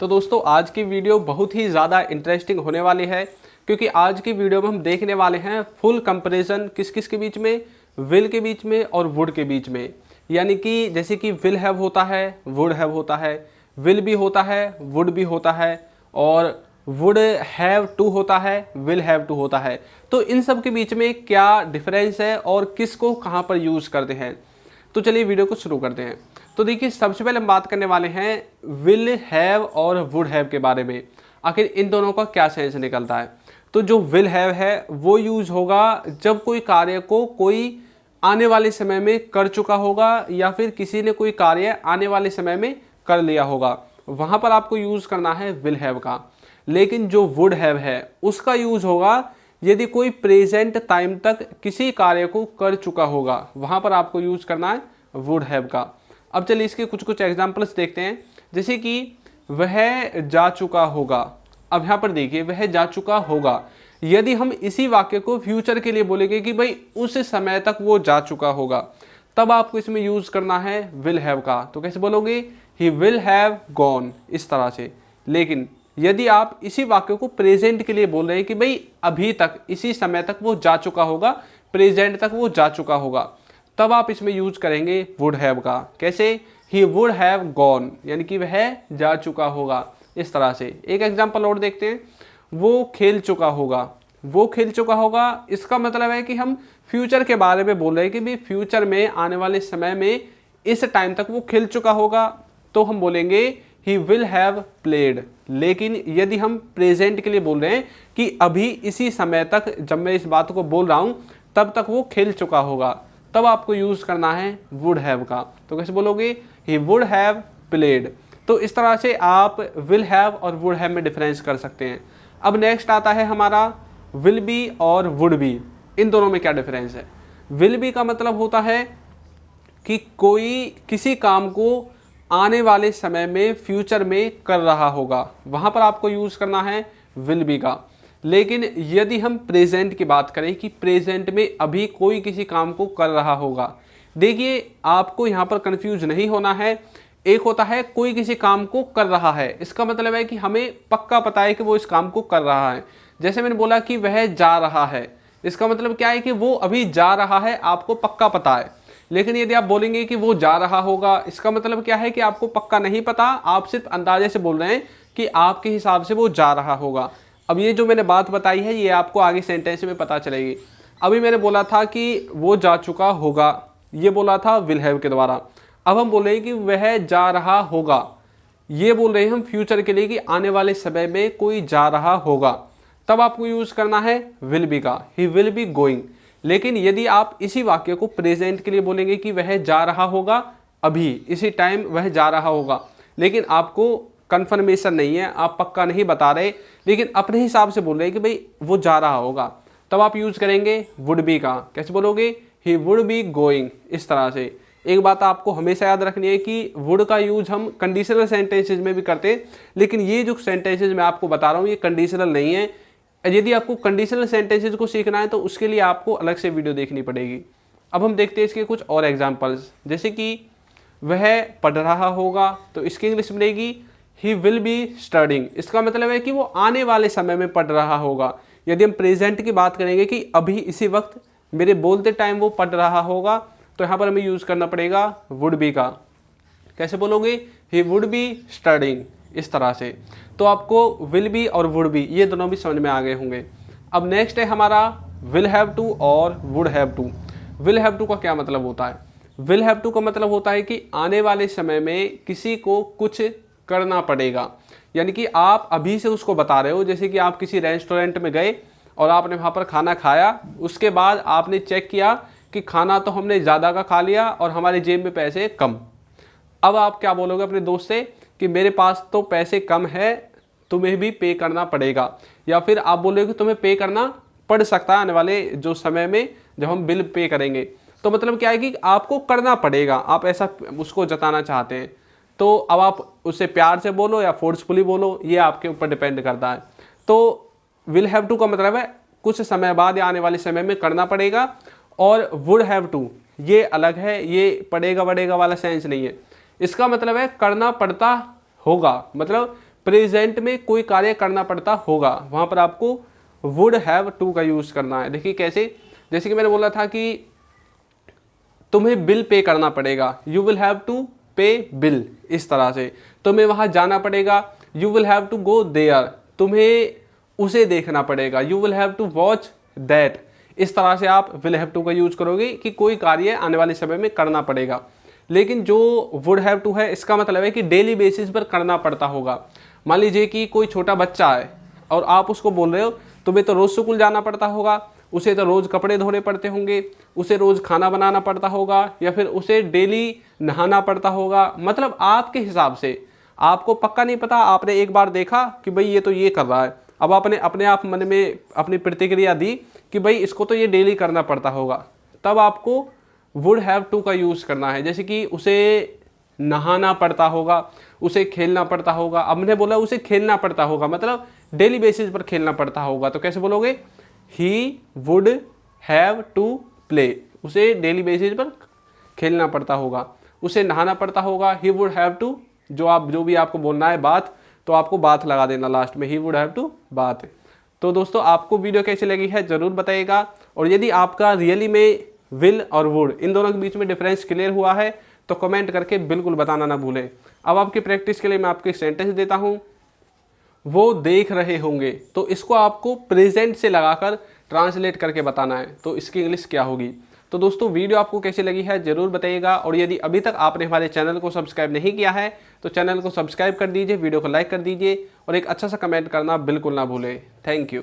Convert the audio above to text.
तो दोस्तों आज की वीडियो बहुत ही ज़्यादा इंटरेस्टिंग होने वाली है, क्योंकि आज की वीडियो में हम देखने वाले हैं फुल कंपैरिजन किस किस के बीच में, विल के बीच में और वुड के बीच में। यानी कि जैसे कि विल हैव होता है, वुड हैव होता है, विल भी होता है, वुड भी होता है, और वुड हैव टू होता है, विल हैव टू होता है। तो इन सब के बीच में क्या डिफरेंस है और किसको कहाँ पर यूज़ करते हैं, तो चलिए वीडियो को शुरू करते हैं। तो देखिए, सबसे पहले हम बात करने वाले हैं विल हैव और वुड हैव के बारे में। आखिर इन दोनों का क्या सेंस निकलता है। तो जो विल हैव है वो यूज होगा जब कोई कार्य को कोई आने वाले समय में कर चुका होगा, या फिर किसी ने कोई कार्य आने वाले समय में कर लिया होगा, वहाँ पर आपको यूज़ करना है विल हैव का। लेकिन जो वुड हैव है उसका यूज़ होगा यदि कोई प्रेजेंट टाइम तक किसी कार्य को कर चुका होगा, वहाँ पर आपको यूज़ करना है वुड हैव का। अब चलिए इसके कुछ कुछ एग्जांपल्स देखते हैं। जैसे कि वह जा चुका होगा। अब यहाँ पर देखिए, वह जा चुका होगा। यदि हम इसी वाक्य को फ्यूचर के लिए बोलेंगे कि भाई उस समय तक वो जा चुका होगा, तब आपको इसमें यूज़ करना है विल हैव का। तो कैसे बोलोगे, ही विल हैव गॉन, इस तरह से। लेकिन यदि आप इसी वाक्य को प्रेजेंट के लिए बोल रहे हैं कि भाई अभी तक, इसी समय तक वो जा चुका होगा, प्रेजेंट तक वो जा चुका होगा, तब आप इसमें यूज करेंगे वुड हैव का। कैसे, ही वुड हैव गॉन, यानी कि वह जा चुका होगा, इस तरह से। एक एग्जांपल और देखते हैं, वो खेल चुका होगा। वो खेल चुका होगा, इसका मतलब है कि हम फ्यूचर के बारे में बोल रहे हैं कि भाई फ्यूचर में, आने वाले समय में इस टाइम तक वो खेल चुका होगा, तो हम बोलेंगे ही विल हैव प्लेड। लेकिन यदि हम प्रेजेंट के लिए बोल रहे हैं कि अभी इसी समय तक, जब मैं इस बात को बोल रहा हूँ तब तक वो खेल चुका होगा, तब आपको यूज़ करना है वुड हैव का। तो कैसे बोलोगे, ही वुड हैव प्लेड। तो इस तरह से आप विल हैव और वुड हैव में डिफरेंस कर सकते हैं। अब नेक्स्ट आता है हमारा विल बी और वुड बी। इन दोनों में क्या डिफरेंस है। विल बी का मतलब होता है कि कोई किसी काम को आने वाले समय में, फ्यूचर में कर रहा होगा, वहाँ पर आपको यूज़ करना है विल बी का। लेकिन यदि हम प्रेजेंट की बात करें कि प्रेजेंट में अभी कोई किसी काम को कर रहा होगा, देखिए आपको यहाँ पर कंफ्यूज नहीं होना है। एक होता है कोई किसी काम को कर रहा है, इसका मतलब है कि हमें पक्का पता है कि वो इस काम को कर रहा है। जैसे मैंने बोला कि वह जा रहा है, इसका मतलब क्या है कि वो अभी जा रहा है, आपको पक्का पता है। लेकिन यदि आप बोलेंगे कि वो जा रहा होगा, इसका मतलब क्या है कि आपको पक्का नहीं पता, आप सिर्फ अंदाजे से बोल रहे हैं कि आपके हिसाब से वो जा रहा होगा। अब ये जो मैंने बात बताई है ये आपको आगे सेंटेंस में पता चलेगी। अभी मैंने बोला था कि वो जा चुका होगा, ये बोला था विल हैव के द्वारा। अब हम बोल रहे हैं कि वह जा रहा होगा, ये बोल रहे हैं हम फ्यूचर के लिए कि आने वाले समय में कोई जा रहा होगा, तब आपको यूज़ करना है विल बी का, ही विल बी गोइंग। लेकिन यदि आप इसी वाक्य को प्रेजेंट के लिए बोलेंगे कि वह जा रहा होगा, अभी इसी टाइम वह जा रहा होगा, लेकिन आपको कंफर्मेशन नहीं है, आप पक्का नहीं बता रहे, लेकिन अपने हिसाब से बोल रहे हैं कि भाई वो जा रहा होगा, तब आप यूज़ करेंगे वुड बी का। कैसे बोलोगे, ही वुड बी गोइंग, इस तरह से। एक बात आपको हमेशा याद रखनी है कि वुड का यूज हम कंडीशनल सेंटेंसेज में भी करते हैं, लेकिन ये जो सेंटेंसेज मैं आपको बता रहा हूँ ये कंडीशनल नहीं है। यदि आपको कंडीशनल सेंटेंसेज को सीखना है तो उसके लिए आपको अलग से वीडियो देखनी पड़ेगी। अब हम देखते हैं इसके कुछ और एग्जाम्पल्स। जैसे कि वह पढ़ रहा होगा, तो इसकी इंग्लिश बनेगी ही विल बी स्टडिंग। इसका मतलब है कि वो आने वाले समय में पढ़ रहा होगा। यदि हम प्रेजेंट की बात करेंगे कि अभी इसी वक्त मेरे बोलते टाइम वो पढ़ रहा होगा, तो यहाँ पर हमें यूज़ करना पड़ेगा वुड बी का। कैसे बोलोगे, ही वुड बी स्टडिंग, इस तरह से। तो आपको विल बी और वुड बी ये दोनों भी समझ में आ गए होंगे। अब नेक्स्ट है हमारा विल हैव टू और would have to. Will have to का क्या मतलब होता है। विल हैव टू का मतलब होता है कि आने वाले समय में किसी को कुछ करना पड़ेगा, यानी कि आप अभी से उसको बता रहे हो। जैसे कि आप किसी रेस्टोरेंट में गए और आपने वहाँ पर खाना खाया, उसके बाद आपने चेक किया कि खाना तो हमने ज़्यादा का खा लिया और हमारे जेब में पैसे कम। अब आप क्या बोलोगे अपने दोस्त से कि मेरे पास तो पैसे कम है, तुम्हें भी पे करना पड़ेगा। या फिर आप बोलोगे कि तुम्हें पे करना पड़ सकता है आने वाले जो समय में जब हम बिल पे करेंगे। तो मतलब क्या है कि आपको करना पड़ेगा, आप ऐसा उसको जताना चाहते हैं। तो अब आप उससे प्यार से बोलो या फोर्सफुली बोलो, ये आपके ऊपर डिपेंड करता है। तो विल हैव टू का मतलब है कुछ समय बाद या आने वाले समय में करना पड़ेगा, और वुड हैव टू ये अलग है, ये पड़ेगा बढ़ेगा वाला सेंस नहीं है। इसका मतलब है करना पड़ता होगा, मतलब प्रेजेंट में कोई कार्य करना पड़ता होगा, वहाँ पर आपको वुड हैव टू का यूज़ करना है। देखिए कैसे, जैसे कि मैंने बोला था कि तुम्हें बिल पे करना पड़ेगा, you will have to pay bill, इस तरह से तुम्हें वहाँ जाना पड़ेगा, you will have to go there, तुम्हें उसे देखना पड़ेगा, you will have to watch that. इस तरह से आप विल हैव टू का यूज़ करोगे कि कोई कार्य आने वाले समय में करना पड़ेगा। लेकिन जो वुड हैव टू है, इसका मतलब है कि डेली बेसिस पर करना पड़ता होगा। मान लीजिए कि कोई छोटा बच्चा है और आप उसको बोल रहे हो तुम्हें तो रोज़ स्कूल जाना पड़ता होगा, उसे तो रोज़ कपड़े धोने पड़ते होंगे, उसे रोज़ खाना बनाना पड़ता होगा, या फिर उसे डेली नहाना पड़ता होगा। मतलब आपके हिसाब से, आपको पक्का नहीं पता, आपने एक बार देखा कि भाई ये तो ये कर रहा है, अब आपने अपने आप मन में अपनी प्रतिक्रिया दी कि भाई इसको तो ये डेली करना पड़ता होगा, तब आपको वुड हैव टू का यूज़ करना है। जैसे कि उसे नहाना पड़ता होगा, उसे खेलना पड़ता होगा, अब मैंने बोला उसे खेलना पड़ता होगा, मतलब डेली बेसिस पर खेलना पड़ता होगा, तो कैसे बोलोगे, he would have to play, उसे डेली बेसिस पर खेलना पड़ता होगा, उसे नहाना पड़ता होगा, ही वुड हैव टू, जो भी आपको बोलना है बात, तो आपको बात लगा देना लास्ट में, ही वुड हैव टू बात। तो दोस्तों आपको वीडियो कैसी लगी है ज़रूर बताइएगा, और यदि आपका रियली में विल और वुड इन दोनों के बीच में डिफरेंस क्लियर हुआ है तो कमेंट करके बिल्कुल बताना ना भूलें। अब आपकी प्रैक्टिस के लिए मैं आपको एक सेंटेंस देता हूँ, वो देख रहे होंगे, तो इसको आपको प्रेजेंट से लगाकर ट्रांसलेट करके बताना है, तो इसकी इंग्लिश क्या होगी। तो दोस्तों वीडियो आपको कैसी लगी है ज़रूर बताइएगा, और यदि अभी तक आपने हमारे चैनल को सब्सक्राइब नहीं किया है तो चैनल को सब्सक्राइब कर दीजिए, वीडियो को लाइक कर दीजिए, और एक अच्छा सा कमेंट करना बिल्कुल ना भूलें। Thank you.